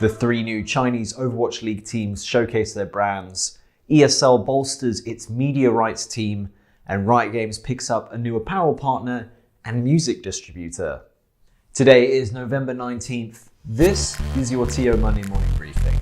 The three new Chinese Overwatch League teams showcase their brands, ESL bolsters its media rights team, and Riot Games picks up a new apparel partner and music distributor. Today is November 19th. This is your TEO Monday Morning Briefing.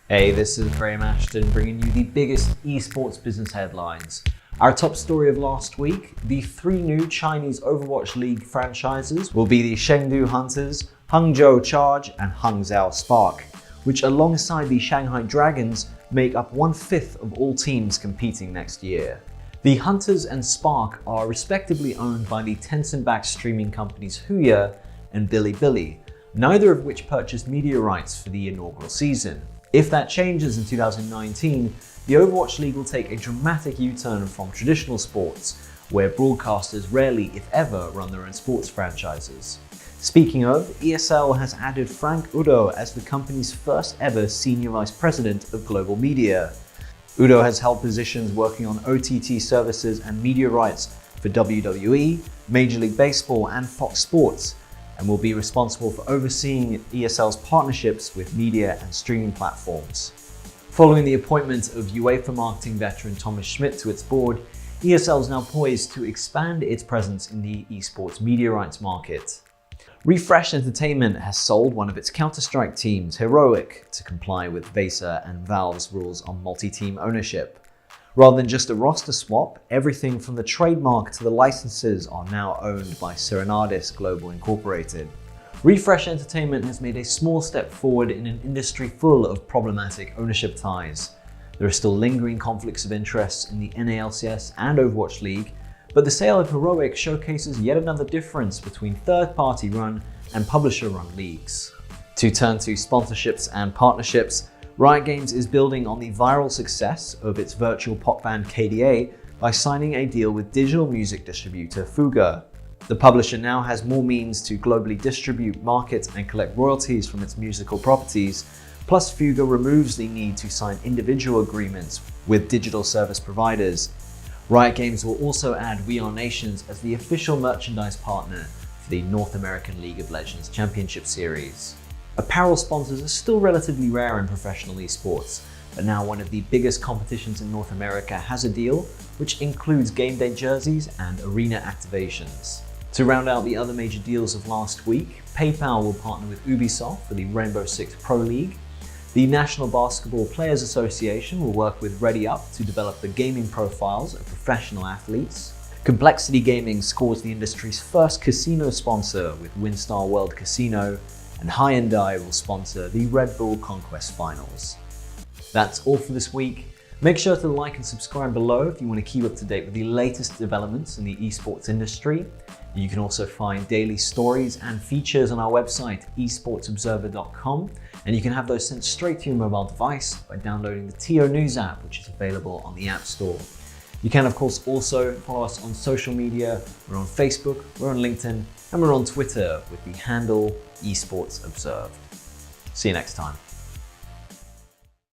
Hey, this is Graham Ashton bringing you the biggest esports business headlines. Our top story of last week, the three new Chinese Overwatch League franchises will be the Chengdu Hunters, Hangzhou Charge, and Hangzhou Spark, which alongside the Shanghai Dragons make up 1/5 of all teams competing next year. The Hunters and Spark are respectively owned by the Tencent-backed streaming companies Huya and Bilibili, neither of which purchased media rights for the inaugural season. If that changes in 2019, the Overwatch League will take a dramatic U-turn from traditional sports, where broadcasters rarely, if ever, run their own sports franchises. Speaking of, ESL has added Frank Udo as the company's first ever Senior Vice President of Global Media. Udo has held positions working on OTT services and media rights for WWE, Major League Baseball, and Fox Sports, and will be responsible for overseeing ESL's partnerships with media and streaming platforms. Following the appointment of UEFA marketing veteran Thomas Schmidt to its board, ESL is now poised to expand its presence in the esports media rights market. Refresh Entertainment has sold one of its Counter-Strike teams, Heroic, to comply with VESA and Valve's rules on multi-team ownership. Rather than just a roster swap, everything from the trademark to the licenses are now owned by Serenadis Global Incorporated. Refresh Entertainment has made a small step forward in an industry full of problematic ownership ties. There are still lingering conflicts of interest in the NALCS and Overwatch League, but the sale of Heroic showcases yet another difference between third-party run and publisher-run leagues. To turn to sponsorships and partnerships, Riot Games is building on the viral success of its virtual pop band KDA by signing a deal with digital music distributor Fuga. The publisher now has more means to globally distribute, market, and collect royalties from its musical properties, plus Fuga removes the need to sign individual agreements with digital service providers. Riot Games will also add We Are Nations as the official merchandise partner for the North American League of Legends Championship Series. Apparel sponsors are still relatively rare in professional esports, but now one of the biggest competitions in North America has a deal which includes game day jerseys and arena activations. To round out the other major deals of last week, PayPal will partner with Ubisoft for the Rainbow Six Pro League. The National Basketball Players Association will work with ReadyUp to develop the gaming profiles of professional athletes. Complexity Gaming scores the industry's first casino sponsor with WinStar World Casino, and Hyundai will sponsor the Red Bull Conquest Finals. That's all for this week. Make sure to like and subscribe below if you want to keep up to date with the latest developments in the esports industry. You can also find daily stories and features on our website, esportsobserver.com, and you can have those sent straight to your mobile device by downloading the TEO News app, which is available on the App Store. You can, of course, also follow us on social media. We're on Facebook, we're on LinkedIn, and we're on Twitter with the handle Esports Observe. See you next time.